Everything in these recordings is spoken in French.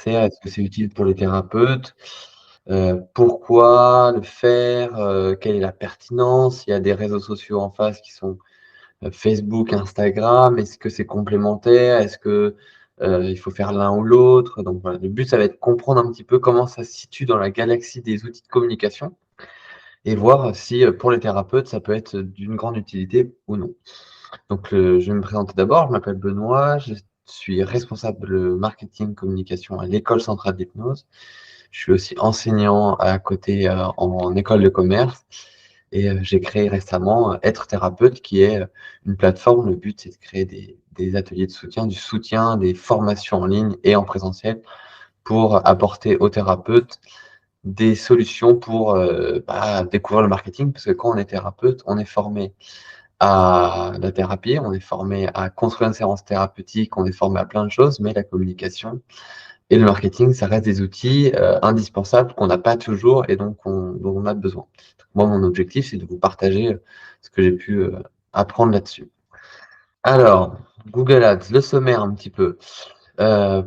sert? Est-ce que c'est utile pour les thérapeutes? Pourquoi le faire? Quelle est la pertinence? Il y a des réseaux sociaux en face qui sont, Facebook, Instagram. Est-ce que c'est complémentaire? Est-ce que, il faut faire l'un ou l'autre? Donc voilà, le but, ça va être de comprendre un petit peu comment ça se situe dans la galaxie des outils de communication et voir si, pour les thérapeutes, ça peut être d'une grande utilité ou non. Donc, je vais me présenter d'abord. Je m'appelle Benoît, je suis responsable marketing communication à l'École centrale d'hypnose. Je suis aussi enseignant à côté, en école de commerce et j'ai créé récemment, Être thérapeute qui est, une plateforme. Le but, c'est de créer des ateliers de soutien, du soutien, des formations en ligne et en présentiel pour apporter aux thérapeutes des solutions pour, découvrir le marketing. Parce que quand on est thérapeute, on est formé à la thérapie, on est formé à construire une séance thérapeutique, on est formé à plein de choses, mais la communication et le marketing, ça reste des outils, indispensables qu'on n'a pas toujours et donc dont on a besoin. Moi, mon objectif, c'est de vous partager, ce que j'ai pu, apprendre là-dessus. Alors, Google Ads, le sommaire un petit peu.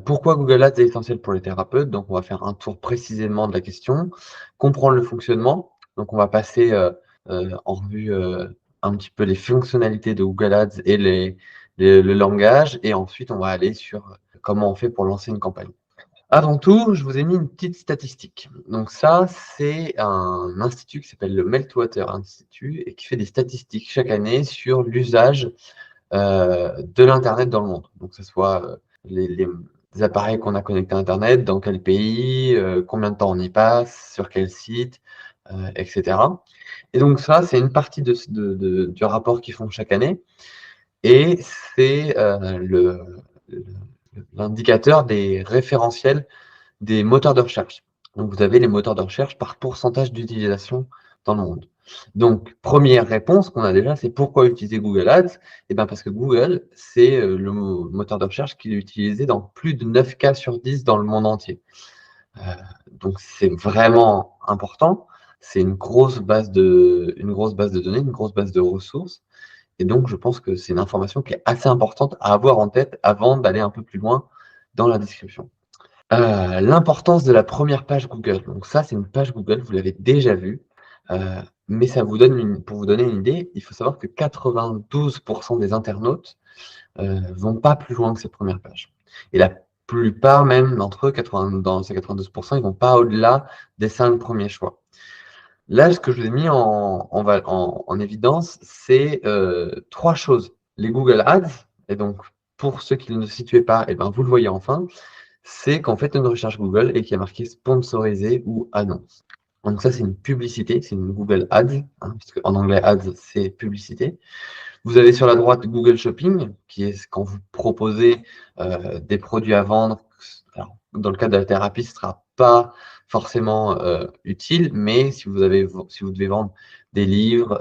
Pourquoi Google Ads est essentiel pour les thérapeutes? Donc on va faire un tour précisément de la question, comprendre le fonctionnement. Donc on va passer, en revue, un petit peu les fonctionnalités de Google Ads et le langage et ensuite on va aller sur comment on fait pour lancer une campagne. Avant tout, je vous ai mis une petite statistique. Donc ça, c'est un institut qui s'appelle le Meltwater Institute et qui fait des statistiques chaque année sur l'usage, de l'internet dans le monde. Donc que ce soit, les appareils qu'on a connectés à internet, dans quel pays, combien de temps on y passe, sur quel site, et cetera. Et donc ça, c'est une partie du rapport qu'ils font chaque année et c'est, le l'indicateur des référentiels des moteurs de recherche. Donc vous avez les moteurs de recherche par pourcentage d'utilisation dans le monde. Donc première réponse qu'on a déjà, c'est pourquoi utiliser Google Ads? Eh ben parce que Google, c'est, le moteur de recherche qui est utilisé dans plus de 9 cas sur 10 dans le monde entier. Heu, donc c'est vraiment important. C'est une grosse base de données, une grosse base de ressources et donc je pense que c'est une information qui est assez importante à avoir en tête avant d'aller un peu plus loin dans la description. L'importance de la première page Google. Donc ça, c'est une page Google, vous l'avez déjà vue, heu, mais ça vous donne pour vous donner une idée, il faut savoir que 92 des internautes, vont pas plus loin que cette première page et la plupart même d'entre eux, 80 dans ces 92 ils vont pas au-delà des 5 premiers choix. Là, ce que je vous ai mis en évidence, c'est, 3 choses. Les Google Ads et donc pour ceux qui ne le situaient pas et ben, vous le voyez enfin, c'est quand vous faites une recherche Google et qu'il y a marqué sponsorisé ou annonce. Donc ça, c'est une publicité, c'est une Google Ads, hein, puisque en anglais ads, c'est publicité. Vous avez sur la droite Google Shopping, qui est quand vous proposez, des produits à vendre. Alors, dans le cas de la thérapie, ce ne sera pas forcément, utile, mais si vous devez vendre des livres,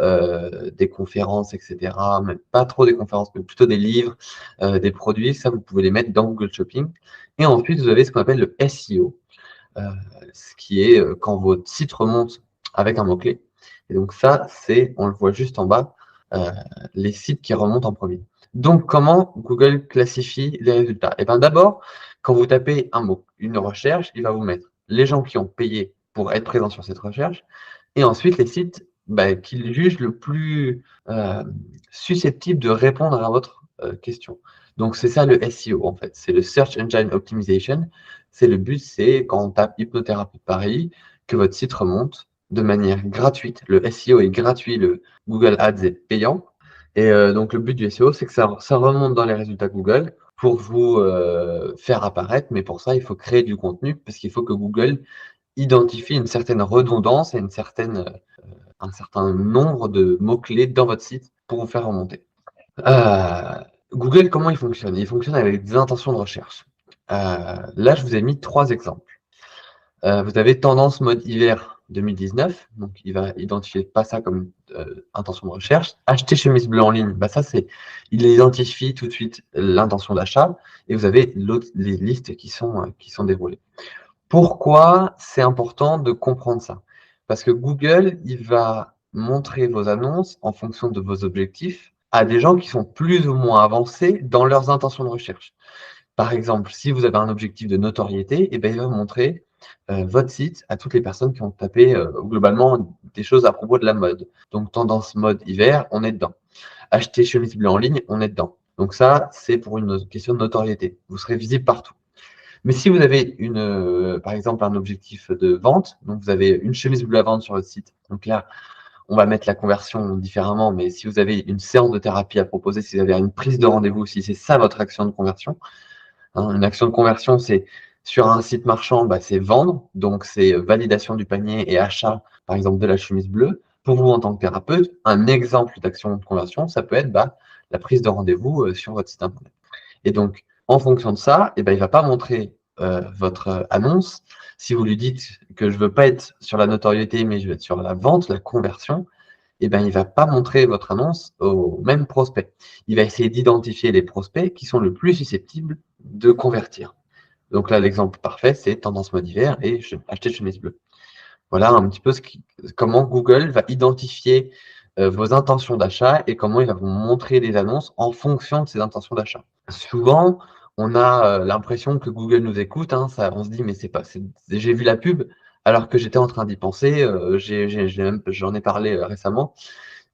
des conférences et cetera, même pas trop des conférences, mais plutôt des livres, des produits, ça vous pouvez les mettre dans Google Shopping et ensuite vous avez ce qu'on appelle le SEO, heu, ce qui est, quand votre site remonte avec un mot-clé et donc ça, c'est on le voit juste en bas, heu, les sites qui remontent en premier. Donc comment Google classifie les résultats? Et ben, d'abord, quand vous tapez un mot, une recherche, il va vous mettre les gens qui ont payé pour être présents sur cette recherche et ensuite les sites, qu'il juge le plus, susceptible de répondre à votre, question. Donc c'est ça le SEO en fait, c'est le Search Engine Optimization. C'est le but, c'est quand on tape hypnothérapie de Paris, que votre site remonte de manière gratuite. Le SEO est gratuit, le Google Ads est payant. Et donc le but du SEO, c'est que ça remonte dans les résultats Google pour vous faire apparaître. Mais pour ça, il faut créer du contenu parce qu'il faut que Google identifie une certaine redondance et un certain nombre de mots-clés dans votre site pour vous faire remonter. Google, comment il fonctionne? Il fonctionne avec des intentions de recherche. Là, je vous ai mis 3 exemples. Vous avez tendance mode hiver 2019, donc il va identifier pas ça comme intention de recherche. Acheter chemise bleue en ligne, ça il identifie tout de suite l'intention d'achat et vous avez les listes qui sont déroulées. Pourquoi c'est important de comprendre ça? Parce que Google, il va montrer vos annonces en fonction de vos objectifs à des gens qui sont plus ou moins avancés dans leurs intentions de recherche. Par exemple, si vous avez un objectif de notoriété, eh ben, il va montrer votre site à toutes les personnes qui ont tapé globalement des choses à propos de la mode. Donc tendance mode hiver, on est dedans. Acheter chemise bleue en ligne, on est dedans. Donc ça, c'est pour une question de notoriété. Vous serez visible partout. Mais si vous avez par exemple un objectif de vente, donc vous avez une chemise bleue à vendre sur votre site, donc là, on va mettre la conversion différemment, mais si vous avez une séance de thérapie à proposer, si vous avez une prise de rendez-vous, si c'est ça votre action de conversion, hein, une action de conversion, c'est sur un site marchand, bah, c'est vendre, donc c'est validation du panier et achat, par exemple, de la chemise bleue. Pour vous, en tant que thérapeute, un exemple d'action de conversion, ça peut être la prise de rendez-vous sur votre site internet. Et donc, en fonction de ça, il ne va pas montrer votre annonce. Si vous lui dites que je ne veux pas être sur la notoriété, mais je veux être sur la vente, la conversion, il ne va pas montrer votre annonce aux mêmes prospects. Il va essayer d'identifier les prospects qui sont le plus susceptibles de convertir. Donc là, l'exemple parfait, c'est tendance mode hiver et acheter chemise bleue. Voilà un petit peu comment Google va identifier vos intentions d'achat et comment il va vous montrer des annonces en fonction de ces intentions d'achat. Souvent, on a l'impression que Google nous écoute, hein, on se dit mais j'ai vu la pub alors que j'étais en train d'y penser, j'en ai parlé récemment.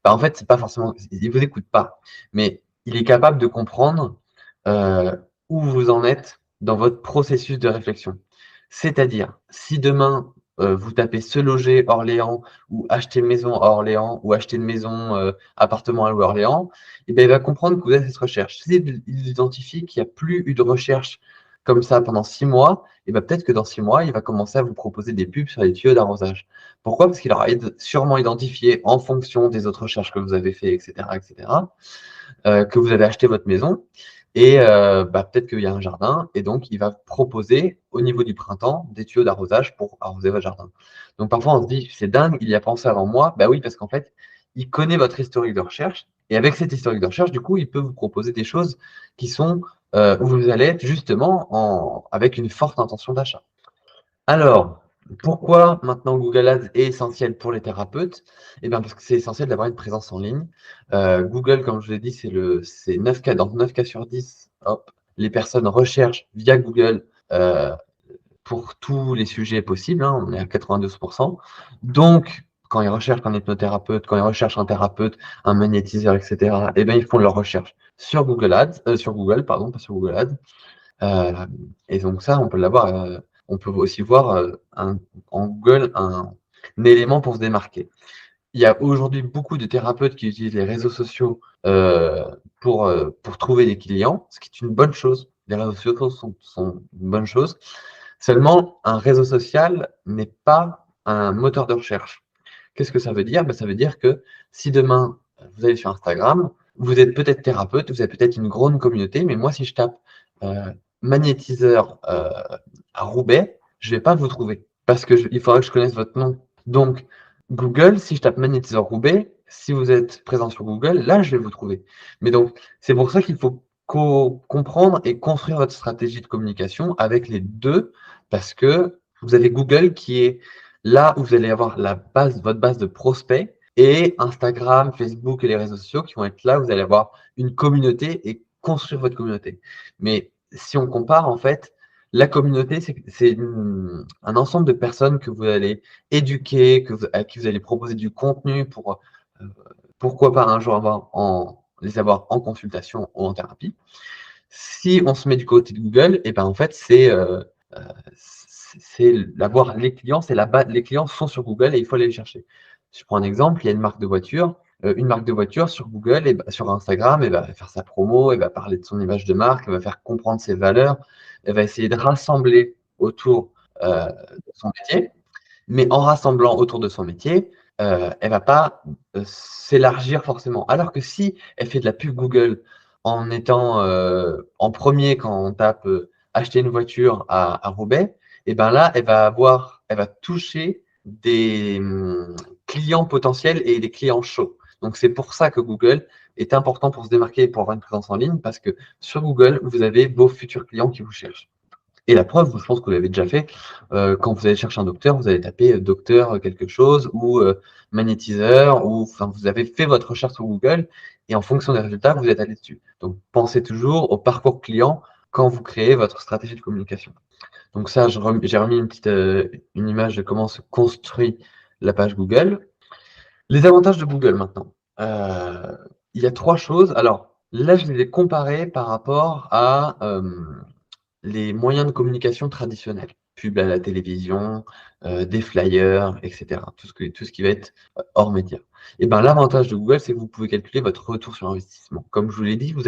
En fait, c'est pas forcément, il vous écoute pas, mais il est capable de comprendre où vous en êtes dans votre processus de réflexion. C'est-à-dire, si demain vous tapez se loger Orléans ou acheter maison à Orléans ou acheter une maison, appartement à Orléans, il va comprendre que vous avez cette recherche. Si il identifie qu'il n'y a plus eu de recherche comme ça pendant 6 mois, peut-être que dans 6 mois, il va commencer à vous proposer des pubs sur les tuyaux d'arrosage. Pourquoi? Parce qu'il aura sûrement identifié en fonction des autres recherches que vous avez fait, etc., que vous avez acheté votre maison. Et peut-être qu'il y a un jardin, et donc il va proposer au niveau du printemps des tuyaux d'arrosage pour arroser votre jardin. Donc parfois on se dit, c'est dingue, il y a pensé avant moi. Oui, parce qu'en fait, il connaît votre historique de recherche, et avec cet historique de recherche, du coup, il peut vous proposer des choses qui sont où vous allez être justement avec une forte intention d'achat. Alors, pourquoi maintenant Google Ads est essentiel pour les thérapeutes? Parce que c'est essentiel d'avoir une présence en ligne. Google, comme je l'ai dit, c'est 9 cas, dans 9 cas sur 10, hop, les personnes recherchent via Google pour tous les sujets possibles, hein, on est à 92%. Donc, quand ils recherchent un hypnothérapeute, quand ils recherchent un thérapeute, un magnétiseur, etc., ils font leur recherche sur Google Ads, sur Google, pardon, pas sur Google Ads. Et donc ça, on peut l'avoir. On peut aussi voir en Google un élément pour se démarquer. Il y a aujourd'hui beaucoup de thérapeutes qui utilisent les réseaux sociaux pour trouver des clients, ce qui est une bonne chose. Les réseaux sociaux sont une bonne chose. Seulement, un réseau social n'est pas un moteur de recherche. Qu'est-ce que ça veut dire? Ça veut dire que si demain, vous allez sur Instagram, vous êtes peut-être thérapeute, vous avez peut-être une grande communauté, mais moi, si je tape magnétiseur à Roubaix, je ne vais pas vous trouver parce qu'il faudra que je connaisse votre nom. Donc, Google, si je tape magnétiseur Roubaix, si vous êtes présent sur Google, là, je vais vous trouver. Mais donc, c'est pour ça qu'il faut comprendre et construire votre stratégie de communication avec les deux, parce que vous avez Google qui est là où vous allez avoir votre base de prospects, et Instagram, Facebook et les réseaux sociaux qui vont être là où vous allez avoir une communauté et construire votre communauté. Mais si on compare, en fait, la communauté, c'est un ensemble de personnes que vous allez éduquer, à qui vous allez proposer du contenu pour, pourquoi pas un jour les avoir en consultation ou en thérapie. Si on se met du côté de Google, en fait, c'est d'avoir les clients, les clients sont sur Google et il faut aller les chercher. Si je prends un exemple, il y a une marque de voiture. Une marque de voiture sur Google, et sur Instagram, elle va faire sa promo, elle va parler de son image de marque, elle va faire comprendre ses valeurs, elle va essayer de rassembler autour de son métier. Mais en rassemblant autour de son métier, elle ne va pas s'élargir forcément. Alors que si elle fait de la pub Google en étant en premier quand on tape acheter une voiture à Roubaix, là, elle va toucher des clients potentiels et des clients chauds. Donc, c'est pour ça que Google est important pour se démarquer et pour avoir une présence en ligne, parce que sur Google, vous avez vos futurs clients qui vous cherchent. Et la preuve, je pense que vous l'avez déjà fait, quand vous allez chercher un docteur, vous allez taper docteur quelque chose ou magnétiseur, ou vous avez fait votre recherche sur Google et en fonction des résultats, vous êtes allé dessus. Donc, pensez toujours au parcours client quand vous créez votre stratégie de communication. Donc ça, j'ai remis une image de comment se construit la page Google. Les avantages de Google maintenant. Il y a 3 choses. Alors là, je les ai comparés par rapport à, les moyens de communication traditionnels. Pub à la télévision, des flyers, et cetera. Tout ce qui va être, hors média. Et ben, l'avantage de Google, c'est que vous pouvez calculer votre retour sur investissement. Comme je vous l'ai dit, on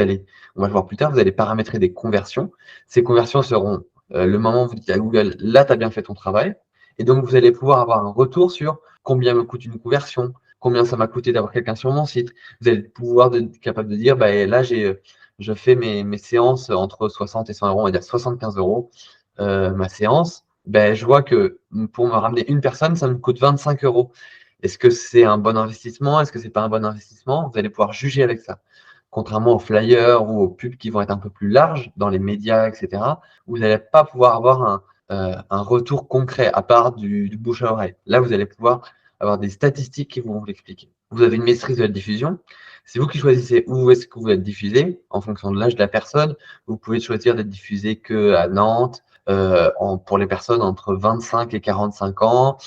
va le voir plus tard, vous allez paramétrer des conversions. Ces conversions seront, le moment où vous dites à Google: «Là, tu as bien fait ton travail», et donc vous allez pouvoir avoir un retour sur combien me coûte une conversion, combien ça m'a coûté d'avoir quelqu'un sur mon site. Vous allez pouvoir être capable de dire: «Bah, là, je fais mes séances entre 60 et 100 euros, on va dire 75 euros, ma séance. Ben, je vois que pour me ramener une personne, ça me coûte 25 euros. Est-ce que c'est un bon investissement? Est-ce que c'est pas un bon investissement? Vous allez pouvoir juger avec ça. Contrairement aux flyers ou aux pubs qui vont être un peu plus larges dans les médias, etc., vous n'allez pas pouvoir avoir un retour concret à part du bouche à oreille. Là, vous allez pouvoir avoir des statistiques qui vont vous l'expliquer. Vous avez une maîtrise de la diffusion. C'est vous qui choisissez où est-ce que vous êtes diffusé en fonction de l'âge de la personne. Vous pouvez choisir d'être diffusé que à Nantes, pour les personnes entre 25 et 45 ans,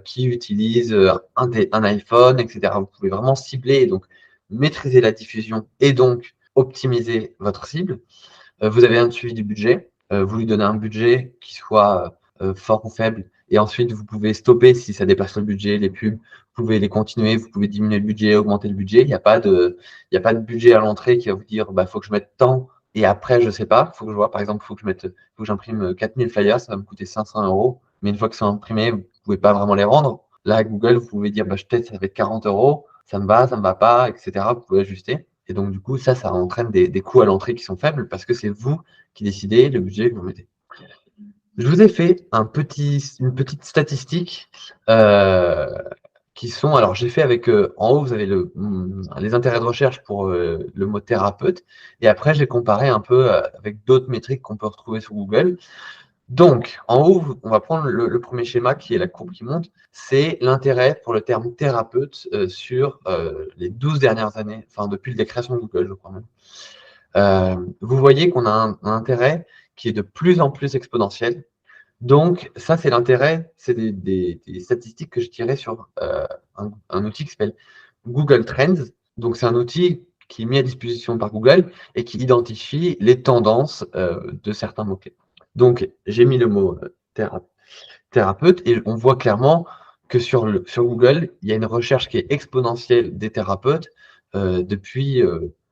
qui utilisent un iPhone, etc. Vous pouvez vraiment cibler et donc maîtriser la diffusion et donc optimiser votre cible. Vous avez un suivi du budget. Vous lui donnez un budget qui soit fort ou faible. Et ensuite, vous pouvez stopper si ça dépasse le budget, les pubs. Vous pouvez les continuer, vous pouvez diminuer le budget, augmenter le budget. Il y a pas de budget à l'entrée qui va vous dire, bah, faut que je mette tant. Et après, je sais pas, faut que je vois, par exemple, faut que j'imprime 4000 flyers, ça va me coûter 500 euros. Mais une fois qu'ils sont imprimés, vous pouvez pas vraiment les rendre. Là, à Google, vous pouvez dire, bah, peut-être ça fait 40 euros, ça me va pas, etc. Vous pouvez ajuster. Et donc, du coup, ça entraîne des coûts à l'entrée qui sont faibles parce que c'est vous qui décidez le budget que vous mettez. Je vous ai fait une petite statistique euh, qui sont. Alors, j'ai fait avec. En haut, vous avez les intérêts de recherche pour le mot thérapeute. Et après, j'ai comparé un peu avec d'autres métriques qu'on peut retrouver sur Google. Donc, en haut, on va prendre le premier schéma qui est la courbe qui monte. C'est l'intérêt pour le terme thérapeute sur les 12 dernières années, enfin depuis la création de Google, je crois même. Vous voyez qu'on a un intérêt qui est de plus en plus exponentiel. Donc, ça, c'est l'intérêt, c'est des statistiques que je tirais sur un outil qui s'appelle Google Trends. Donc, c'est un outil qui est mis à disposition par Google et qui identifie les tendances de certains mots-clés. Donc, j'ai mis le mot thérapeute et on voit clairement que sur Google, il y a une recherche qui est exponentielle des thérapeutes depuis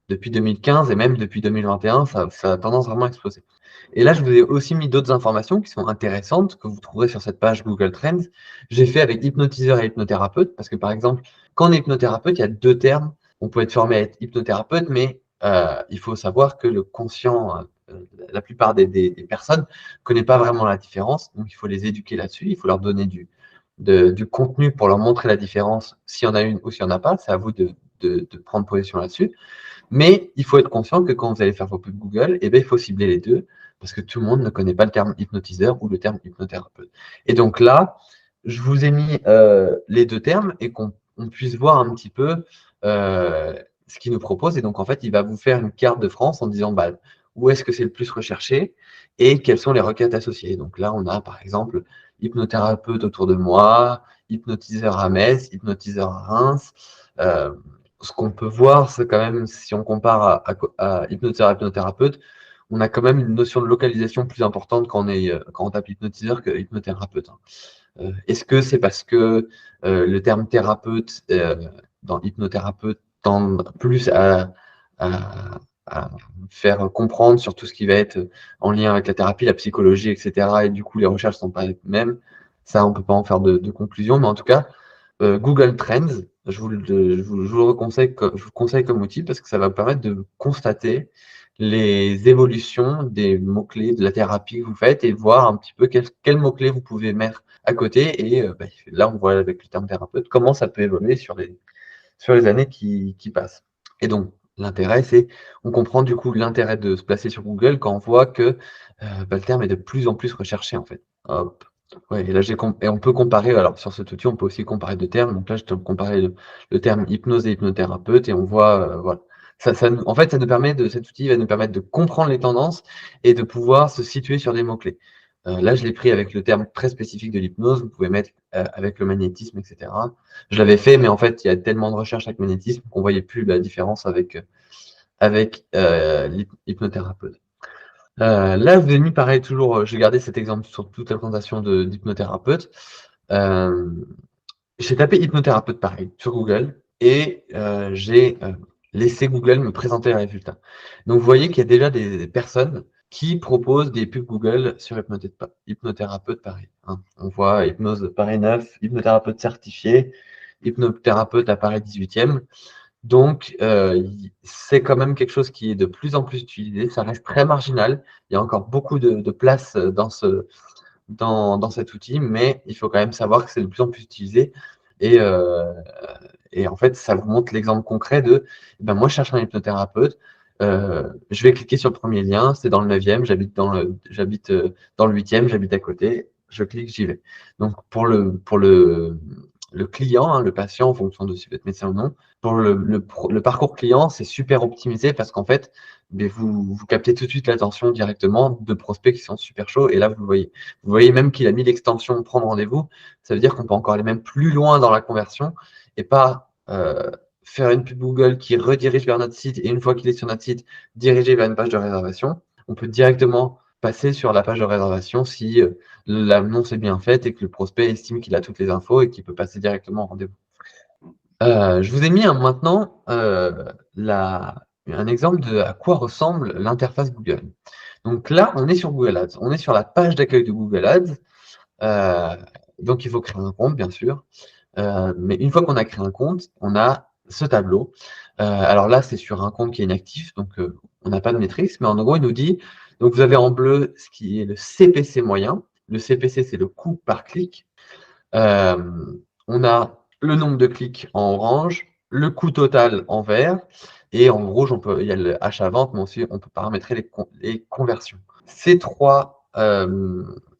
2015 et même depuis 2021, ça a tendance vraiment à exploser. Et là, je vous ai aussi mis d'autres informations qui sont intéressantes que vous trouverez sur cette page Google Trends. J'ai fait avec hypnotiseur et hypnothérapeute parce que, par exemple, quand on est hypnothérapeute, il y a 2 termes. On peut être formé à être hypnothérapeute, mais il faut savoir que le conscient, la plupart des personnes ne connaissent pas vraiment la différence. Donc, il faut les éduquer là-dessus. Il faut leur donner du contenu pour leur montrer la différence, s'il y en a une ou s'il n'y en a pas. C'est à vous de prendre position là-dessus. Mais il faut être conscient que quand vous allez faire vos pubs Google, eh bien, il faut cibler les deux parce que tout le monde ne connaît pas le terme hypnotiseur ou le terme hypnothérapeute. Et donc là, je vous ai mis les 2 termes et qu'on puisse voir un petit peu ce qu'il nous propose. Et donc, en fait, il va vous faire une carte de France en disant bah, où est-ce que c'est le plus recherché et quelles sont les requêtes associées. Donc là, on a par exemple hypnothérapeute autour de moi, hypnotiseur à Metz, hypnotiseur à Reims. Ce qu'on peut voir, c'est quand même, si on compare à hypnotiseur et hypnothérapeute, on a quand même une notion de localisation plus importante quand on tape hypnotiseur que hypnothérapeute. Est-ce que c'est parce que le terme thérapeute dans hypnothérapeute tend plus à faire comprendre sur tout ce qui va être en lien avec la thérapie, la psychologie, etc. Et du coup, les recherches ne sont pas les mêmes. Ça, on ne peut pas en faire de conclusion, mais en tout cas, Google Trends, je vous conseille comme outil parce que ça va vous permettre de constater les évolutions des mots-clés de la thérapie que vous faites et voir un petit peu quels mots-clés vous pouvez mettre à côté. Et là, on voit avec le terme thérapeute comment ça peut évoluer sur les années qui passent. Et donc, l'intérêt, c'est, on comprend du coup l'intérêt de se placer sur Google quand on voit que le terme est de plus en plus recherché en fait. Hop. Ouais, et là, et on peut comparer, alors sur cet outil, on peut aussi comparer 2 termes. Donc là, je te comparais le terme hypnose et hypnothérapeute et on voit, voilà, En fait, cet outil va nous permettre de comprendre les tendances et de pouvoir se situer sur des mots-clés. Là, je l'ai pris avec le terme très spécifique de l'hypnose. Vous pouvez mettre avec le magnétisme, etc. Je l'avais fait, mais en fait, il y a tellement de recherches avec magnétisme qu'on voyait plus la différence avec l'hypnothérapeute. Là, je vous ai mis pareil, toujours, j'ai gardé cet exemple sur toute la présentation d'hypnothérapeute. Euh, j'ai tapé hypnothérapeute pareil sur Google et j'ai laissé Google me présenter les résultats. Donc, vous voyez qu'il y a déjà des personnes qui proposent des pubs Google sur hypnothérapeute pareil. Hein. On voit hypnose Paris 9, hypnothérapeute certifié, hypnothérapeute à Paris 18e. Donc, c'est quand même quelque chose qui est de plus en plus utilisé. Ça reste très marginal. Il y a encore beaucoup de place dans cet outil, mais il faut quand même savoir que c'est de plus en plus utilisé. Et, euh, et en fait, ça vous montre l'exemple concret de, ben moi, je cherche un hypnothérapeute. Je vais cliquer sur le premier lien, c'est dans le 9e, j'habite dans le 8e, j'habite à côté. Je clique, j'y vais. Donc, le client, hein, le patient, en fonction de si vous êtes médecin ou non, pour le parcours client, c'est super optimisé parce qu'en fait, mais vous captez tout de suite l'attention directement de prospects qui sont super chauds. Et là, vous le voyez. Vous voyez même qu'il a mis l'extension prendre rendez-vous. Ça veut dire qu'on peut encore aller même plus loin dans la conversion et pas faire une pub Google qui redirige vers notre site et une fois qu'il est sur notre site, diriger vers une page de réservation. On peut directement passer sur la page de réservation si l'annonce est bien faite et que le prospect estime qu'il a toutes les infos et qu'il peut passer directement au rendez-vous. Je vous ai mis maintenant un exemple de à quoi ressemble l'interface Google. Donc là, on est sur Google Ads. On est sur la page d'accueil de Google Ads. Donc, il faut créer un compte, bien sûr. Mais une fois qu'on a créé un compte, on a ce tableau. Alors là, c'est sur un compte qui est inactif, donc on n'a pas de maîtrise. Mais en gros, il nous dit, donc vous avez en bleu ce qui est le CPC moyen. Le CPC, c'est le coût par clic. Euh, on a le nombre de clics en orange, le coût total en vert, et en rouge, il y a le achat-vente, mais aussi on peut paramétrer les conversions. Ces trois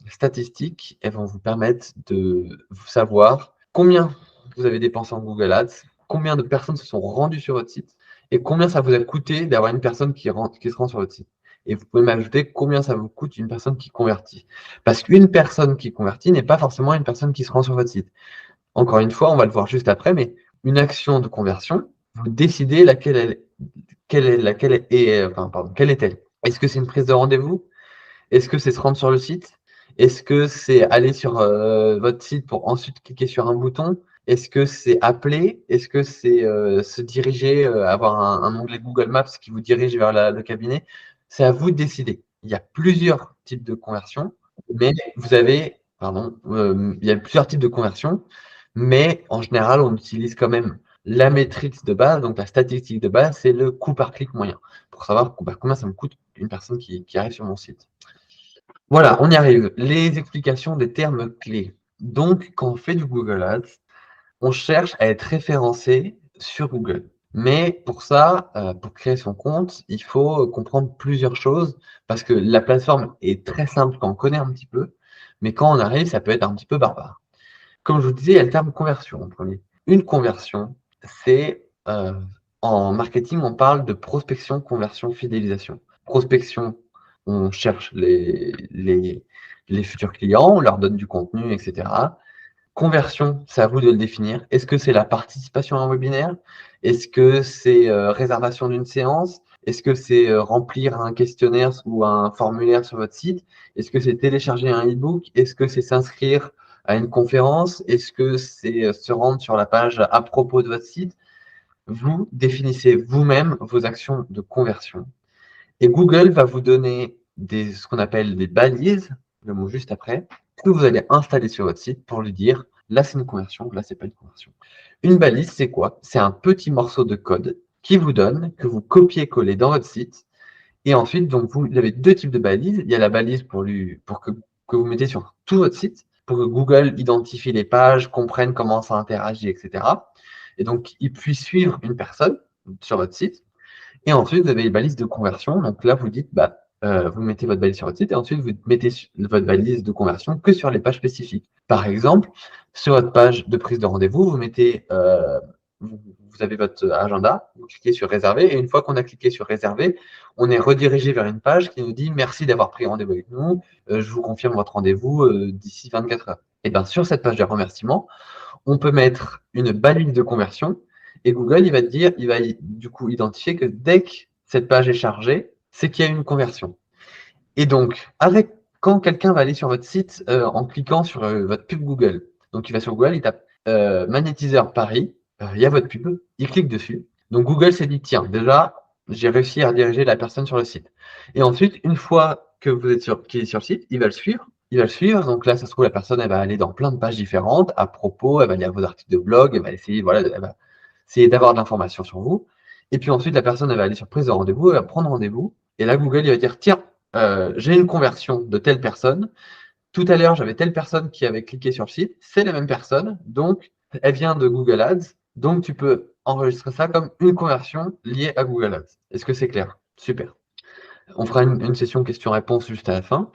statistiques, elles vont vous permettre de savoir combien vous avez dépensé en Google Ads, combien de personnes se sont rendues sur votre site, et combien ça vous a coûté d'avoir une personne qui se rend sur votre site. Et vous pouvez m'ajouter combien ça vous coûte une personne qui convertit. Parce qu'une personne qui convertit n'est pas forcément une personne qui se rend sur votre site. Encore une fois, on va le voir juste après, mais une action de conversion, vous décidez quelle est-elle. Est-ce que c'est une prise de rendez-vous? Est-ce que c'est se rendre sur le site? Est-ce que c'est aller sur votre site pour ensuite cliquer sur un bouton? Est-ce que c'est appeler? Est-ce que c'est se diriger, avoir un onglet Google Maps qui vous dirige vers le cabinet? C'est à vous de décider. Il y a plusieurs types de conversions, mais il y a plusieurs types de conversions, mais en général, on utilise quand même la métrique de base, donc la statistique de base, c'est le coût par clic moyen, pour savoir combien ça me coûte une personne qui arrive sur mon site. Voilà, on y arrive. Les explications des termes clés. Donc, quand on fait du Google Ads, on cherche à être référencé sur Google. Mais pour ça, pour créer son compte, il faut comprendre plusieurs choses parce que la plateforme est très simple quand on connaît un petit peu, mais quand on arrive, ça peut être un petit peu barbare. Comme je vous disais, il y a le terme conversion en premier. Une conversion, c'est en marketing, on parle de prospection, conversion, fidélisation. Prospection, on cherche les futurs clients, on leur donne du contenu, etc. Conversion, c'est à vous de le définir. Est-ce que c'est la participation à un webinaire? Est-ce que c'est réservation d'une séance? Est-ce que c'est remplir un questionnaire ou un formulaire sur votre site? Est-ce que c'est télécharger un e-book? Est-ce que c'est s'inscrire à une conférence? Est-ce que c'est se rendre sur la page à propos de votre site? Vous définissez vous-même vos actions de conversion. Et Google va vous donner ce qu'on appelle des balises, le mot juste après, que vous allez installer sur votre site pour lui dire, là c'est une conversion, là c'est pas une conversion. Une balise, c'est quoi? C'est un petit morceau de code qui vous donne, que vous copiez-collez dans votre site. Et ensuite, donc vous avez deux types de balises. Il y a la balise pour que vous mettez sur tout votre site, pour que Google identifie les pages, comprenne comment ça interagit, etc. Et donc, il puisse suivre une personne sur votre site. Et ensuite, vous avez les balises de conversion. Donc là, vous dites, vous mettez votre balise sur votre site et ensuite, vous mettez votre balise de conversion que sur les pages spécifiques. Par exemple, sur votre page de prise de rendez-vous, vous mettez vous avez votre agenda, vous cliquez sur réserver, et une fois qu'on a cliqué sur réserver, on est redirigé vers une page qui nous dit merci d'avoir pris rendez-vous avec nous, je vous confirme votre rendez-vous d'ici 24 heures. Et bien sur cette page de remerciement, on peut mettre une balise de conversion, et Google il va dire, il va du coup identifier que dès que cette page est chargée, c'est qu'il y a une conversion. Et donc, quand quelqu'un va aller sur votre site en cliquant sur votre pub Google, donc il va sur Google, il tape magnétiseur Paris, il y a votre pub, il clique dessus. Donc Google s'est dit, tiens, déjà, j'ai réussi à rediriger la personne sur le site. Et ensuite, une fois que vous êtes qu'il est sur le site, il va le suivre. Il va le suivre. Donc là, ça se trouve, la personne, elle va aller dans plein de pages différentes à propos, elle va lire vos articles de blog, elle va essayer, voilà, elle va essayer d'avoir de l'information sur vous. Et puis ensuite, la personne, elle va aller sur prise de rendez-vous, elle va prendre rendez-vous. Et là, Google, il va dire, tiens, j'ai une conversion de telle personne. Tout à l'heure, j'avais telle personne qui avait cliqué sur le site. C'est la même personne. Donc, elle vient de Google Ads. Donc, tu peux enregistrer ça comme une conversion liée à Google Ads. Est-ce que c'est clair? Super. On fera une session questions-réponses juste à la fin.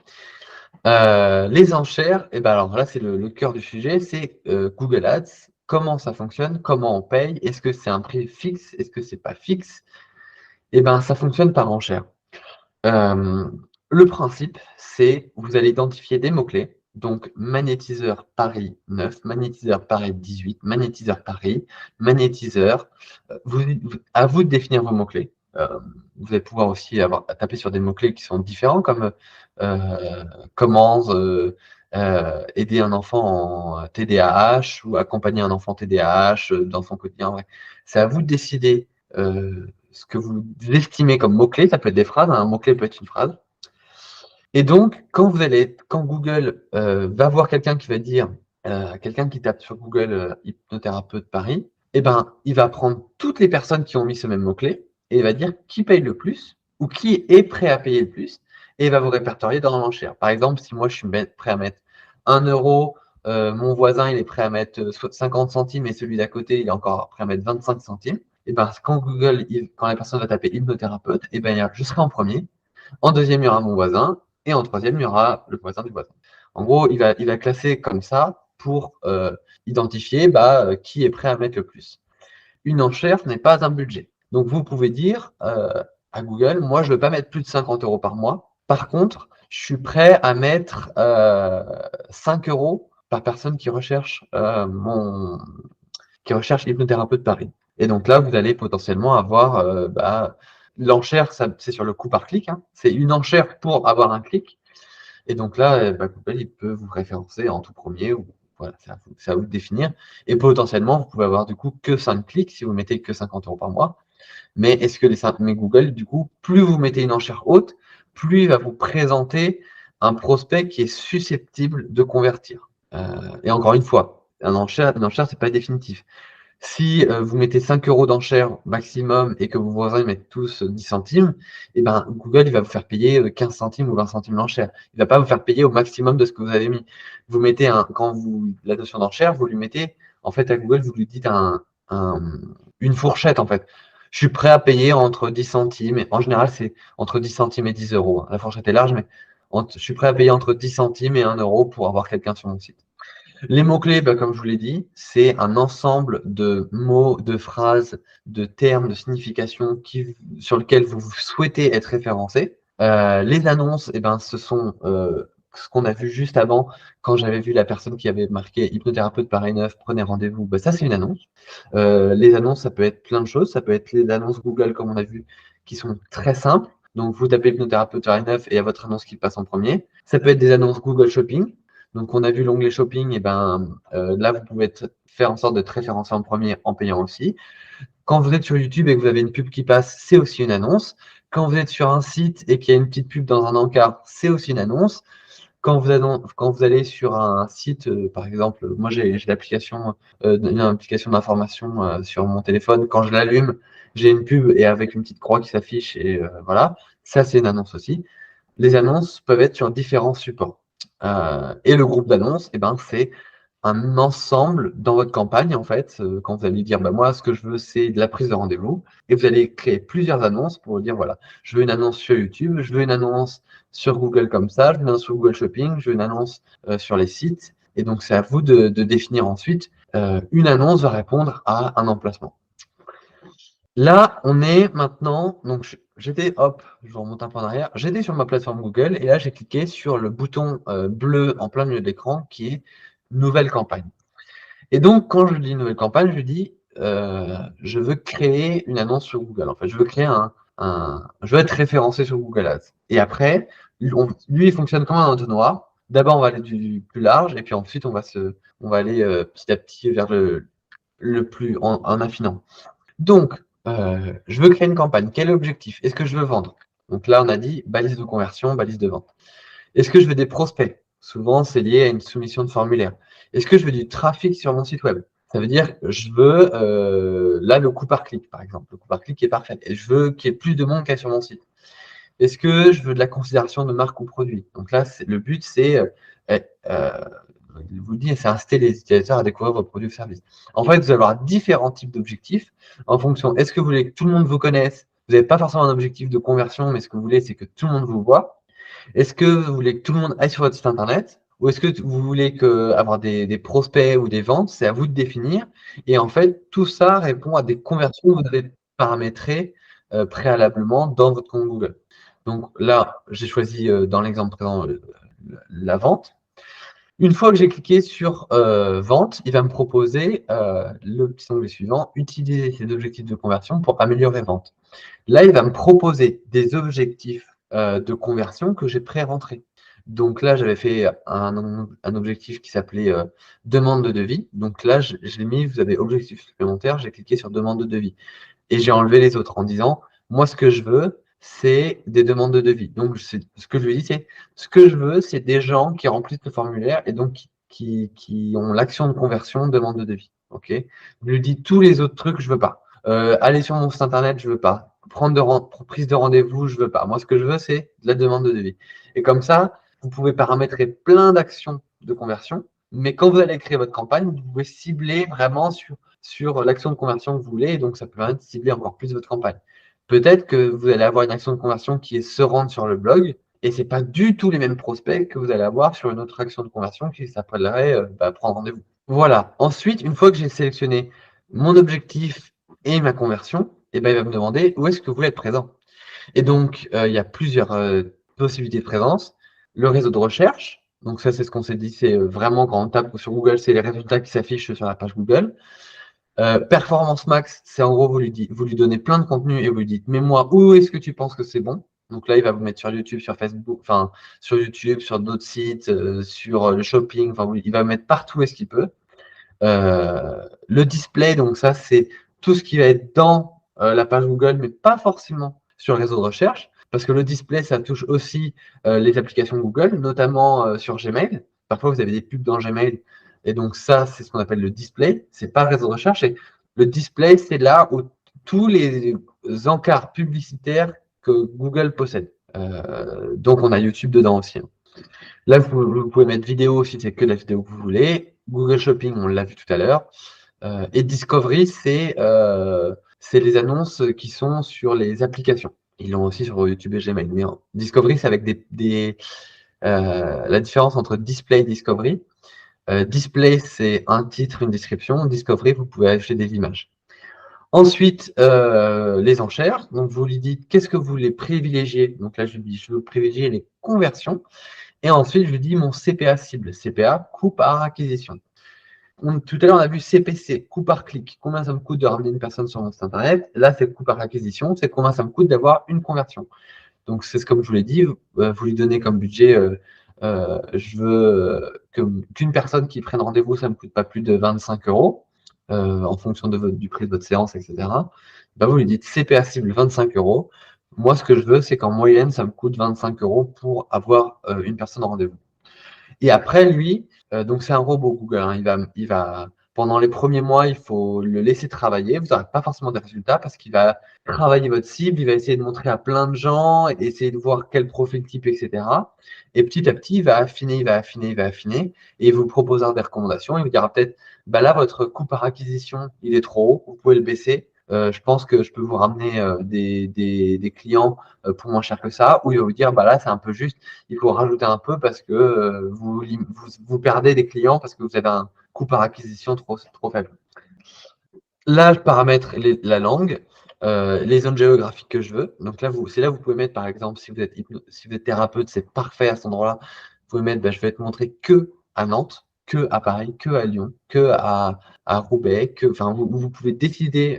Les enchères, et ben alors là, c'est le cœur du sujet, c'est Google Ads. Comment ça fonctionne? Comment on paye? Est-ce que c'est un prix fixe? Est-ce que c'est pas fixe? Et ben, ça fonctionne par enchère. Le principe, c'est vous allez identifier des mots-clés, donc magnétiseur Paris 9, magnétiseur Paris 18, magnétiseur Paris, magnétiseur. À vous de définir vos mots-clés. Vous allez pouvoir aussi taper sur des mots-clés qui sont différents, comme comment aider un enfant en TDAH ou accompagner un enfant TDAH dans son quotidien. Ouais. C'est à vous de décider ce que vous estimez comme mot-clé. Ça peut être des phrases, un mot-clé peut être une phrase. Et donc, quand Google va voir quelqu'un qui va dire, quelqu'un qui tape sur Google hypnothérapeute Paris, eh ben, il va prendre toutes les personnes qui ont mis ce même mot-clé et il va dire qui paye le plus ou qui est prêt à payer le plus et il va vous répertorier dans l'enchère. Par exemple, si moi je suis prêt à mettre 1 euro, mon voisin il est prêt à mettre 50 centimes et celui d'à côté il est encore prêt à mettre 25 centimes, et ben, quand la personne va taper hypnothérapeute, et ben, je serai en premier. En deuxième, il y aura mon voisin. Et en troisième, il y aura le voisin du voisin. En gros, il va classer comme ça pour identifier qui est prêt à mettre le plus. Une enchère n'est pas un budget. Donc, vous pouvez dire à Google, moi, je ne veux pas mettre plus de 50 euros par mois. Par contre, je suis prêt à mettre 5 euros par personne qui recherche l'hypnothérapeute Paris. Et donc là, vous allez potentiellement avoir l'enchère, c'est sur le coût par clic. Hein. C'est une enchère pour avoir un clic. Et donc là, Google, il peut vous référencer en tout premier. Ou, voilà, c'est à vous de définir. Et potentiellement, vous pouvez avoir du coup que 5 clics si vous mettez que 50 euros par mois. Mais est-ce que mais Google, du coup, plus vous mettez une enchère haute, plus il va vous présenter un prospect qui est susceptible de convertir. Et encore une fois, une enchère, c'est pas définitif. Si vous mettez 5 euros d'enchère maximum et que vos voisins mettent tous 10 centimes, eh ben, Google il va vous faire payer 15 centimes ou 20 centimes d'enchère. Il ne va pas vous faire payer au maximum de ce que vous avez mis. Vous mettez la notion d'enchère, vous lui mettez, en fait, à Google, vous lui dites une fourchette, en fait. Je suis prêt à payer entre 10 centimes, et en général, c'est entre 10 centimes et 10 euros. La fourchette est large, mais je suis prêt à payer entre 10 centimes et 1 euro pour avoir quelqu'un sur mon site. Les mots-clés, comme je vous l'ai dit, c'est un ensemble de mots, de phrases, de termes, de significations sur lesquels vous souhaitez être référencé. Les annonces, ce sont ce qu'on a vu juste avant, quand j'avais vu la personne qui avait marqué hypnothérapeute Paris 9, prenez rendez-vous, ça c'est une annonce. Les annonces, ça peut être plein de choses, ça peut être les annonces Google, comme on a vu, qui sont très simples. Donc vous tapez hypnothérapeute Paris 9 et il y a votre annonce qui passe en premier. Ça peut être des annonces Google Shopping. Donc, on a vu l'onglet shopping, et là, vous pouvez faire en sorte de te référencer en premier en payant aussi. Quand vous êtes sur YouTube et que vous avez une pub qui passe, c'est aussi une annonce. Quand vous êtes sur un site et qu'il y a une petite pub dans un encart, c'est aussi une annonce. Quand vous allez sur un site, par exemple, moi j'ai l'application, une application d'information sur mon téléphone. Quand je l'allume, j'ai une pub et avec une petite croix qui s'affiche et voilà. Ça, c'est une annonce aussi. Les annonces peuvent être sur différents supports. Et le groupe d'annonces, c'est un ensemble dans votre campagne, en fait, quand vous allez dire, moi, ce que je veux, c'est de la prise de rendez-vous, et vous allez créer plusieurs annonces pour dire, voilà, je veux une annonce sur YouTube, je veux une annonce sur Google comme ça, je veux une annonce sur Google Shopping, je veux une annonce sur les sites, Et donc, c'est à vous de définir ensuite, une annonce va répondre à un emplacement. Là, on est maintenant, donc j'étais, hop, je remonte un peu en arrière, j'étais sur ma plateforme Google et là, j'ai cliqué sur le bouton bleu en plein milieu de l'écran qui est nouvelle campagne. Et donc, quand je dis nouvelle campagne, je dis je veux créer une annonce sur Google. En fait, je veux créer je veux être référencé sur Google Ads. Et après, lui, il fonctionne comme un entonnoir. D'abord, on va aller du plus large et puis ensuite, on va aller petit à petit vers le plus en affinant. Donc, je veux créer une campagne. Quel est l'objectif? Est-ce que je veux vendre? Donc là, on a dit balise de conversion, balise de vente. Est-ce que je veux des prospects? Souvent, c'est lié à une soumission de formulaire. Est-ce que je veux du trafic sur mon site web? Ça veut dire que je veux, là, le coût par clic, par exemple. Le coût par clic est parfait. Et je veux qu'il y ait plus de monde qu'il y a sur mon site. Est-ce que je veux de la considération de marque ou produit? Donc là, le but, c'est, je vous le dis, c'est inciter les utilisateurs à découvrir vos produits ou services. En fait, vous allez avoir différents types d'objectifs en fonction. Est-ce que vous voulez que tout le monde vous connaisse? Vous n'avez pas forcément un objectif de conversion, mais ce que vous voulez, c'est que tout le monde vous voit. Est-ce que vous voulez que tout le monde aille sur votre site internet? Ou est-ce que vous voulez avoir des prospects ou des ventes? C'est à vous de définir. Et en fait, tout ça répond à des conversions que vous devez paramétrer préalablement dans votre compte Google. Donc là, j'ai choisi dans l'exemple présent la vente. Une fois que j'ai cliqué sur vente, il va me proposer le petit onglet suivant, utiliser ces objectifs de conversion pour améliorer vente. Là, il va me proposer des objectifs de conversion que j'ai pré-rentrés. Donc là, j'avais fait un objectif qui s'appelait demande de devis. Donc là, je l'ai mis, vous avez objectif supplémentaire, j'ai cliqué sur demande de devis. Et j'ai enlevé les autres en disant, moi, ce que je veux, c'est des demandes de devis. Donc, ce que je lui dis, c'est, ce que je veux, c'est des gens qui remplissent le formulaire et donc qui ont l'action de conversion, demande de devis. OK? Je lui dis tous les autres trucs, je veux pas. Aller sur mon site internet, je veux pas. Prise de rendez-vous, je veux pas. Moi, ce que je veux, c'est de la demande de devis. Et comme ça, vous pouvez paramétrer plein d'actions de conversion, mais quand vous allez créer votre campagne, vous pouvez cibler vraiment sur l'action de conversion que vous voulez, et donc ça peut permettre de cibler encore plus votre campagne. Peut-être que vous allez avoir une action de conversion qui est se rendre sur le blog, et ce n'est pas du tout les mêmes prospects que vous allez avoir sur une autre action de conversion qui s'appellerait prendre rendez-vous. Voilà. Ensuite, une fois que j'ai sélectionné mon objectif et ma conversion, il va me demander où est-ce que vous voulez être présent. Et donc, il y a plusieurs possibilités de présence. Le réseau de recherche, donc ça, c'est ce qu'on s'est dit, c'est vraiment quand on tape sur Google, c'est les résultats qui s'affichent sur la page Google. Performance Max, c'est en gros, vous lui donnez plein de contenu et vous lui dites, mets-moi où est-ce que tu penses que c'est bon. Donc là, il va vous mettre sur YouTube, sur Facebook, enfin, sur YouTube, sur d'autres sites, sur le shopping, enfin, il va mettre partout où est-ce qu'il peut. Le display, donc ça, c'est tout ce qui va être dans la page Google, mais pas forcément sur le réseau de recherche, parce que le display, ça touche aussi les applications Google, notamment sur Gmail. Parfois, vous avez des pubs dans Gmail, et donc ça, c'est ce qu'on appelle le display. C'est pas le réseau de recherche, et le display, c'est là où tous les encarts publicitaires que Google possède. Donc, on a YouTube dedans aussi. Là, vous pouvez mettre vidéo si c'est que la vidéo que vous voulez. Google Shopping, on l'a vu tout à l'heure. Et Discovery, c'est les annonces qui sont sur les applications. Ils l'ont aussi sur YouTube et Gmail. Mais Discovery, c'est avec la différence entre Display et Discovery. Display, c'est un titre, une description. Discovery, vous pouvez ajouter des images. Ensuite, les enchères. Donc, vous lui dites qu'est-ce que vous voulez privilégier. Donc là, je lui dis, je veux privilégier les conversions. Et ensuite, je lui dis mon CPA cible. CPA, coût par acquisition. Tout à l'heure, on a vu CPC, coût par clic. Combien ça me coûte de ramener une personne sur mon site internet? Là, c'est coût par acquisition. C'est combien ça me coûte d'avoir une conversion. Donc, c'est comme je vous l'ai dit, vous lui donnez comme budget, je veux qu'une personne qui prenne rendez-vous, ça ne me coûte pas plus de 25 € en fonction du prix de votre séance, etc. Ben, vous lui dites CPA cible 25 €. Moi, ce que je veux, c'est qu'en moyenne, ça me coûte 25 € pour avoir une personne en rendez-vous. Et après, lui, donc c'est un robot Google, hein, pendant les premiers mois, il faut le laisser travailler. Vous n'aurez pas forcément des résultats parce qu'il va travailler votre cible, il va essayer de montrer à plein de gens, essayer de voir quel profil type, etc. Et petit à petit, il va affiner, il va affiner, il va affiner, et il vous proposera des recommandations. Il vous dira peut-être, bah là, votre coût par acquisition, il est trop haut, vous pouvez le baisser. je pense que je peux vous ramener des clients pour moins cher que ça, ou il va vous dire, bah là, c'est un peu juste, il faut rajouter un peu parce que vous perdez des clients parce que vous avez un coût par acquisition trop faible. Là, je paramètre la langue, les zones géographiques que je veux. Donc là, c'est là où vous pouvez mettre, par exemple, si vous êtes thérapeute, c'est parfait à cet endroit-là. Vous pouvez mettre, bah, je vais te montrer que à Nantes, que à Paris, que à Lyon, à Roubaix, enfin, vous pouvez décider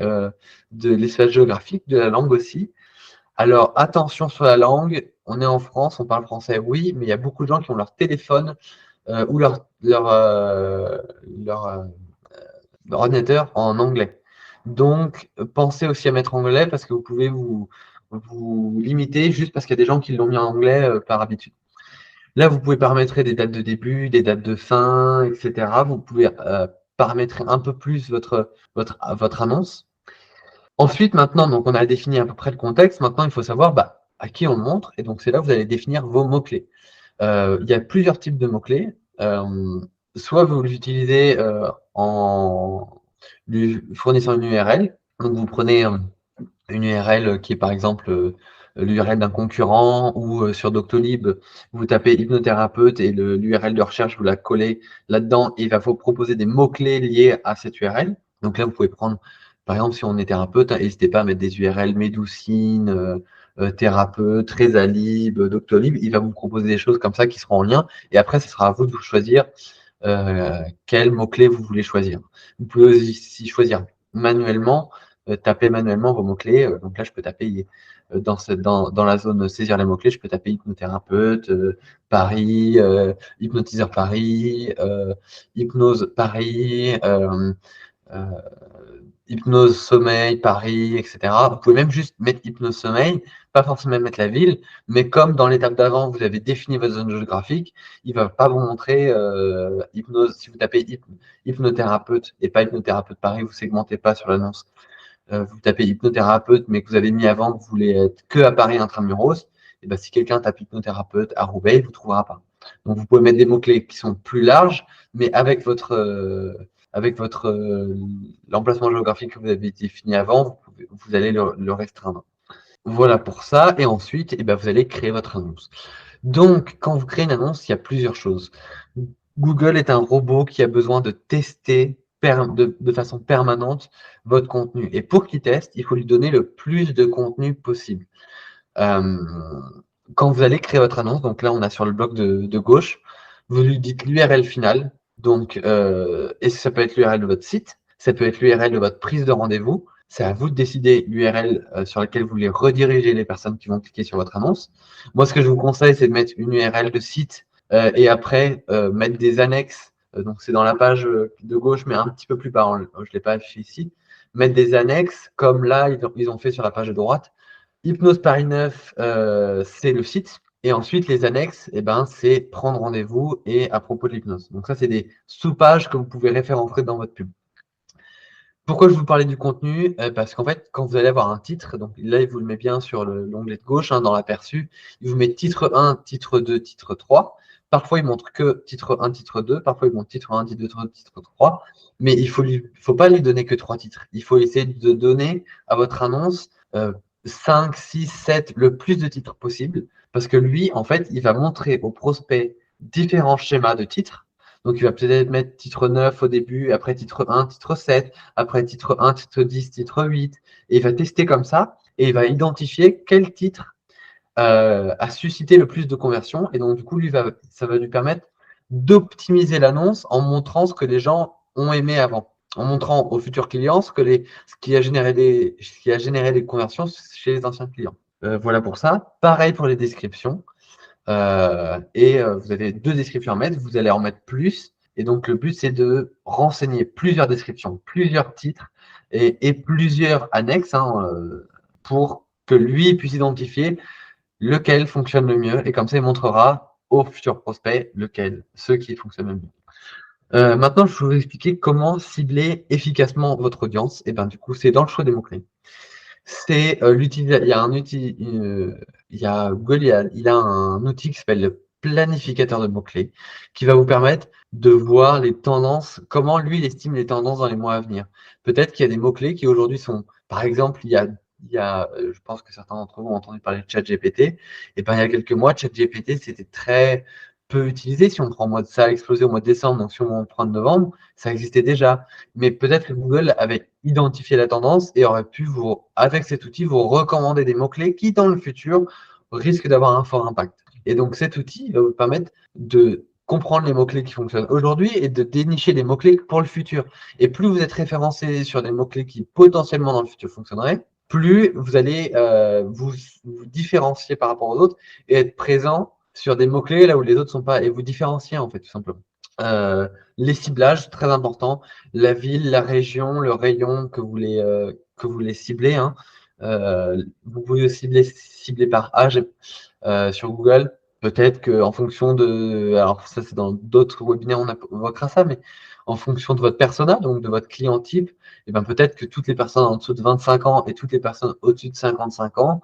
de l'espace géographique, de la langue aussi. Alors, attention sur la langue, on est en France, on parle français, oui, mais il y a beaucoup de gens qui ont leur téléphone ou leur ordinateur en anglais. Donc, pensez aussi à mettre anglais parce que vous pouvez vous limiter juste parce qu'il y a des gens qui l'ont mis en anglais par habitude. Là, vous pouvez paramétrer des dates de début, des dates de fin, etc. Vous pouvez paramétrer un peu plus votre annonce. Ensuite, maintenant, donc on a défini à peu près le contexte. Maintenant, il faut savoir bah, à qui on le montre. Et donc, c'est là que vous allez définir vos mots-clés. Il y a plusieurs types de mots-clés. Soit vous les utilisez en lui fournissant une URL. Donc, vous prenez une URL qui est par exemple l'URL d'un concurrent ou sur Doctolib, vous tapez hypnothérapeute et l'URL de recherche, vous la collez là-dedans et il va vous proposer des mots-clés liés à cette URL. Donc là, vous pouvez prendre, par exemple, si on est thérapeute, n'hésitez pas à mettre des URL Médoucine, thérapeute, Résalib, Doctolib. Il va vous proposer des choses comme ça qui seront en lien. Et après, ce sera à vous de vous choisir quel mot-clé vous voulez choisir. Vous pouvez aussi choisir manuellement, taper manuellement vos mots-clés. Donc là, je peux taper dans la zone saisir les mots-clés, je peux taper hypnothérapeute, Paris, hypnotiseur Paris, hypnose Paris, euh, hypnose sommeil, Paris, etc. Vous pouvez même juste mettre hypnose sommeil, pas forcément mettre la ville, mais comme dans l'étape d'avant, vous avez défini votre zone géographique, il ne va pas vous montrer hypnose. Si vous tapez hypnothérapeute et pas hypnothérapeute Paris, vous ne segmentez pas sur l'annonce. Vous tapez hypnothérapeute, mais que vous avez mis avant que vous voulez être que à Paris intramuros, et ben, si quelqu'un tape hypnothérapeute à Roubaix, il ne vous trouvera pas. Donc vous pouvez mettre des mots-clés qui sont plus larges, mais avec l'emplacement géographique que vous avez défini avant, vous allez le restreindre. Voilà pour ça. Et ensuite, eh ben, vous allez créer votre annonce. Donc, quand vous créez une annonce, il y a plusieurs choses. Google est un robot qui a besoin de tester de façon permanente votre contenu. Et pour qu'il teste, il faut lui donner le plus de contenu possible. Quand vous allez créer votre annonce, donc là, on a sur le bloc de gauche, vous lui dites l'URL finale. Donc, et ça peut être l'URL de votre site, ça peut être l'URL de votre prise de rendez-vous. C'est à vous de décider l'URL sur laquelle vous voulez rediriger les personnes qui vont cliquer sur votre annonce. Moi, ce que je vous conseille, c'est de mettre une URL de site et après mettre des annexes. Donc, c'est dans la page de gauche, mais un petit peu plus bas. Je ne l'ai pas affiché ici. Mettre des annexes, comme là, ils ont fait sur la page de droite. Hypnose Paris 9, c'est le site. Et ensuite, les annexes, eh ben, c'est prendre rendez-vous et à propos de l'hypnose. Donc ça, c'est des sous-pages que vous pouvez référencer dans votre pub. Pourquoi je vous parlais du contenu? Parce qu'en fait, quand vous allez avoir un titre, donc là, il vous le met bien sur l'onglet de gauche, hein, dans l'aperçu, il vous met titre 1, titre 2, titre 3. Parfois, il montre que titre 1, titre 2. Parfois, il montre titre 1, titre 2, titre 3. Mais il ne faut pas lui donner que 3 titres. Il faut essayer de donner à votre annonce 5, 6, 7, le plus de titres possible. Parce que lui, en fait, il va montrer au prospect différents schémas de titres. Donc, il va peut-être mettre titre 9 au début, après titre 1, titre 7, après titre 1, titre 10, titre 8. Et il va tester comme ça et il va identifier quel titre a suscité le plus de conversions. Et donc, du coup, ça va lui permettre d'optimiser l'annonce en montrant ce que les gens ont aimé avant, en montrant aux futurs clients ce qui a généré des conversions chez les anciens clients. Voilà pour ça. Pareil pour les descriptions. Vous avez 2 descriptions à mettre, vous allez en mettre plus. Et donc, le but, c'est de renseigner plusieurs descriptions, plusieurs titres et plusieurs annexes pour que lui puisse identifier lequel fonctionne le mieux. Et comme ça, il montrera aux futurs prospects ceux qui fonctionnent le mieux. Maintenant, je vais vous expliquer comment cibler efficacement votre audience. Et ben, du coup, c'est dans le choix des mots-clés. C'est il y a un outil, il y a Google, il a un outil qui s'appelle le planificateur de mots-clés, qui va vous permettre de voir les tendances, comment lui il estime les tendances dans les mois à venir. Peut-être qu'il y a des mots-clés qui aujourd'hui sont, Par exemple, je pense que certains d'entre vous ont entendu parler de ChatGPT. Et ben, il y a quelques mois, ChatGPT, c'était très peu utilisé. Si on prend ça a explosé au mois de décembre, donc si on prend de novembre, ça existait déjà. Mais peut-être que Google avait identifié la tendance et aurait pu avec cet outil, vous recommander des mots-clés qui, dans le futur, risquent d'avoir un fort impact. Et donc, cet outil va vous permettre de comprendre les mots-clés qui fonctionnent aujourd'hui et de dénicher des mots-clés pour le futur. Et plus vous êtes référencé sur des mots-clés qui potentiellement dans le futur fonctionneraient, plus vous allez vous différencier par rapport aux autres et être présent sur des mots-clés là où les autres ne sont pas, et vous différencier en fait, tout simplement. Les ciblages, très important. La ville, la région, le rayon que vous voulez cibler. Hein. Vous pouvez aussi cibler par âge sur Google. Peut-être qu'en fonction de… Alors ça, c'est dans d'autres webinaires, on évoquera ça, mais en fonction de votre persona, donc de votre client type, et ben peut-être que toutes les personnes en dessous de 25 ans et toutes les personnes au-dessus de 55 ans,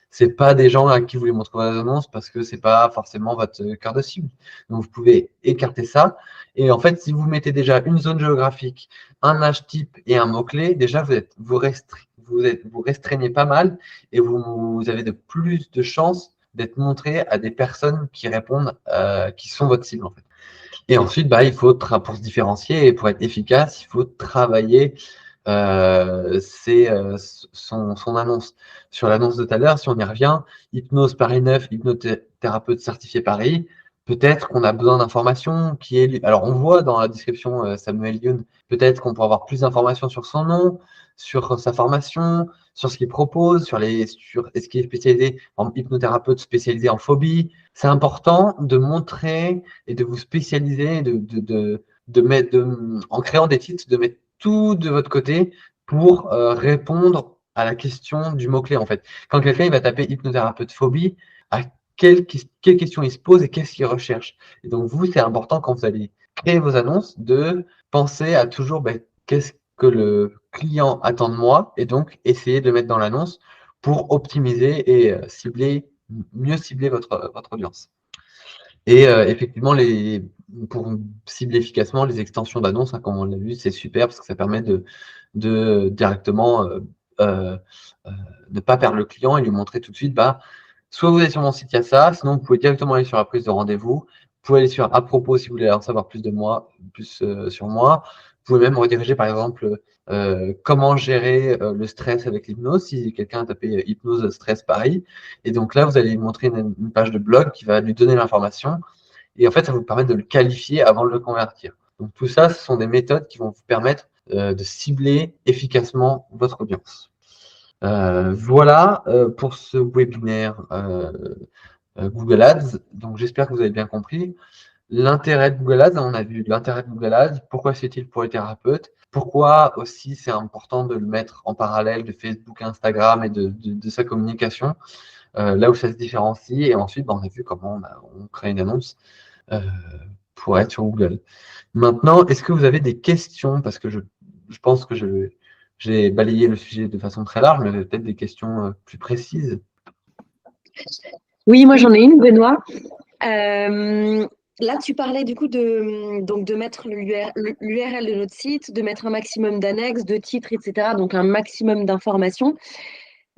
c'est pas des gens à qui vous voulez montrer vos annonces parce que c'est pas forcément votre cœur de cible. Donc, vous pouvez écarter ça. Et en fait, si vous mettez déjà une zone géographique, un âge type et un mot-clé, déjà, vous restreignez pas mal et vous avez de plus de chances d'être montré à des personnes qui répondent, qui sont votre cible, en fait. Et ensuite, bah, pour se différencier et pour être efficace, il faut travailler son annonce. Sur l'annonce de tout à l'heure, si on y revient, hypnose Paris 9, hypnothérapeute certifié Paris, peut-être qu'on a besoin d'informations qui est. Alors, on voit dans la description Samuel Youn, peut-être qu'on peut avoir plus d'informations sur son nom, sur sa formation, sur ce qu'il propose, sur est-ce qu'il est spécialisé en hypnothérapeute spécialisé en phobie. C'est important de montrer et de vous spécialiser, en créant des titres, de mettre tout de votre côté pour répondre à la question du mot-clé, en fait. Quand quelqu'un il va taper hypnothérapeute phobie, à quelle question il se pose et qu'est-ce qu'il recherche. Et donc, vous, c'est important quand vous allez créer vos annonces de penser à toujours qu'est-ce que le client attend de moi et donc essayer de le mettre dans l'annonce pour optimiser et mieux cibler votre audience. Et effectivement, pour cibler efficacement les extensions d'annonces, hein, comme on l'a vu, c'est super parce que ça permet de directement ne pas perdre le client et lui montrer tout de suite, soit vous allez sur mon site, il y a ça, sinon vous pouvez directement aller sur la prise de rendez-vous. Vous pouvez aller sur à propos si vous voulez en savoir plus sur moi. Vous pouvez même rediriger par exemple comment gérer le stress avec l'hypnose, si quelqu'un a tapé hypnose stress Paris. Et donc là, vous allez lui montrer une page de blog qui va lui donner l'information. Et en fait, ça vous permet de le qualifier avant de le convertir. Donc tout ça, ce sont des méthodes qui vont vous permettre de cibler efficacement votre audience. Voilà pour ce webinaire Google Ads. Donc j'espère que vous avez bien compris. L'intérêt de Google Ads, on a vu l'intérêt de Google Ads, pourquoi c'est utile pour les thérapeutes, pourquoi aussi c'est important de le mettre en parallèle de Facebook, Instagram et de sa communication, là où ça se différencie. Et ensuite, on a vu comment on crée une annonce pour être sur Google. Maintenant, est-ce que vous avez des questions? Parce que je pense que j'ai balayé le sujet de façon très large, mais peut-être des questions plus précises. Oui, moi j'en ai une, Benoît. Là, tu parlais du coup de mettre l'URL de notre site, de mettre un maximum d'annexes, de titres, etc. Donc un maximum d'informations.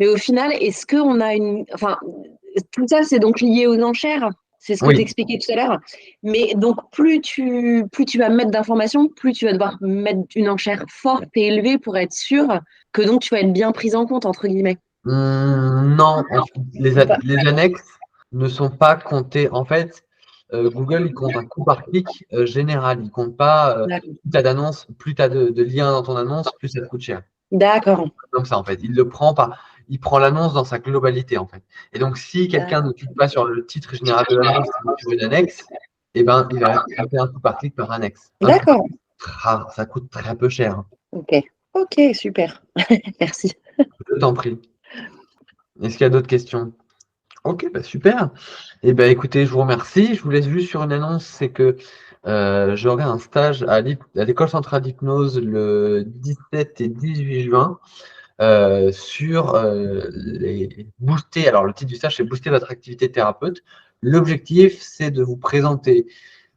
Mais au final, est-ce qu'on a une… Enfin, tout ça, c'est donc lié aux enchères. C'est ce que Oui. tu expliquais tout à l'heure. Mais donc, plus tu vas mettre d'informations, plus tu vas devoir mettre une enchère forte et élevée pour être sûr que donc tu vas être bien prise en compte, entre guillemets. Non, les annexes ne sont pas comptées. En fait, Google, il compte un coût par clic général. Il ne compte pas plus tu as d'annonces, plus tu as de liens dans ton annonce, plus ça te coûte cher. D'accord. Comme ça, en fait. Il prend l'annonce dans sa globalité, en fait. Et donc, si quelqu'un ne clique pas sur le titre général de l'annonce sur une annexe, eh ben, il va faire un coût par clic par annexe. D'accord. Ça coûte très peu cher. Hein. Ok, super. Merci. Je t'en prie. Est-ce qu'il y a d'autres questions? Ok, super. Eh ben, écoutez, je vous remercie. Je vous laisse juste sur une annonce, c'est que j'aurai un stage à l'École centrale d'hypnose le 17 et 18 juin sur les booster. Alors, le titre du stage, c'est Booster votre activité de thérapeute. L'objectif, c'est de vous présenter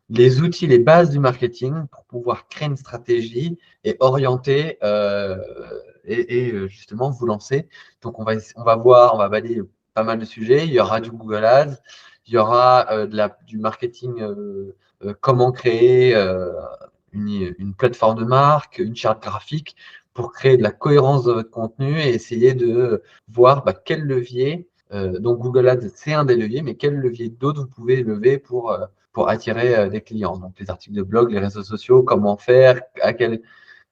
les outils, les bases du marketing pour pouvoir créer une stratégie et orienter justement vous lancer. Donc, on va voir, on va balayer pas mal de sujets. Il y aura du Google Ads, il y aura du marketing, comment créer une plateforme de marque, une charte graphique pour créer de la cohérence de votre contenu et essayer de voir quel levier, donc Google Ads, c'est un des leviers, mais quel levier d'autres vous pouvez lever pour attirer des clients. Donc, les articles de blog, les réseaux sociaux, comment faire,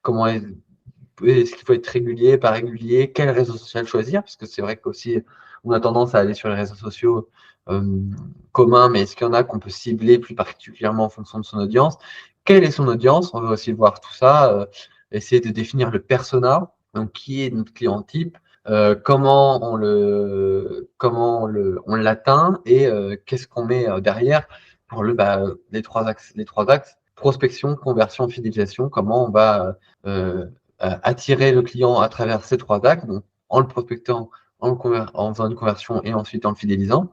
comment est-ce qu'il faut être régulier, pas régulier, quel réseau social choisir, parce que c'est vrai qu'aussi, on a tendance à aller sur les réseaux sociaux communs, mais est-ce qu'il y en a qu'on peut cibler plus particulièrement en fonction de son audience? Quelle est son audience? On va aussi voir tout ça, essayer de définir le persona, donc qui est notre client type, comment on l'atteint et qu'est-ce qu'on met derrière pour les trois axes, prospection, conversion, fidélisation, comment on va attirer le client à travers ces trois axes, donc en le prospectant, en faisant une conversion et ensuite en le fidélisant.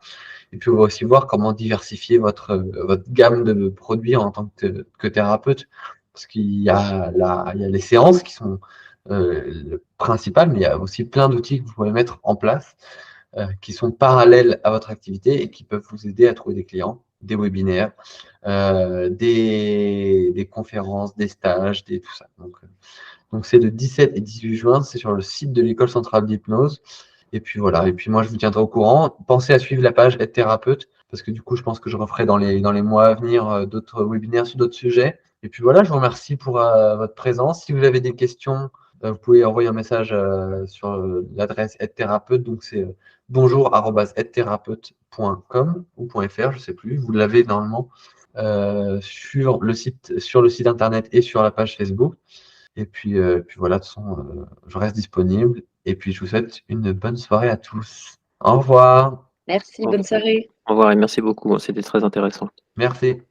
Et puis, on va aussi voir comment diversifier votre gamme de produits en tant que thérapeute, parce qu'il y a les séances qui sont principales, mais il y a aussi plein d'outils que vous pouvez mettre en place qui sont parallèles à votre activité et qui peuvent vous aider à trouver des clients, des webinaires, des conférences, des stages, tout ça. Donc, c'est le 17 et 18 juin, c'est sur le site de l'École centrale d'hypnose. Et puis voilà, et puis moi je vous tiendrai au courant. Pensez à suivre la page Être thérapeute, parce que du coup je pense que je referai dans les mois à venir d'autres webinaires sur d'autres sujets. Et puis voilà, je vous remercie pour votre présence. Si vous avez des questions, vous pouvez envoyer un message sur l'adresse Être thérapeute. Donc c'est bonjour@être-thérapeute.com ou .fr, je ne sais plus. Vous l'avez normalement sur le site internet et sur la page Facebook. Et puis voilà, de toute façon, je reste disponible. Et puis, je vous souhaite une bonne soirée à tous. Au revoir. Merci, bonne soirée. Au revoir et merci beaucoup, c'était très intéressant. Merci.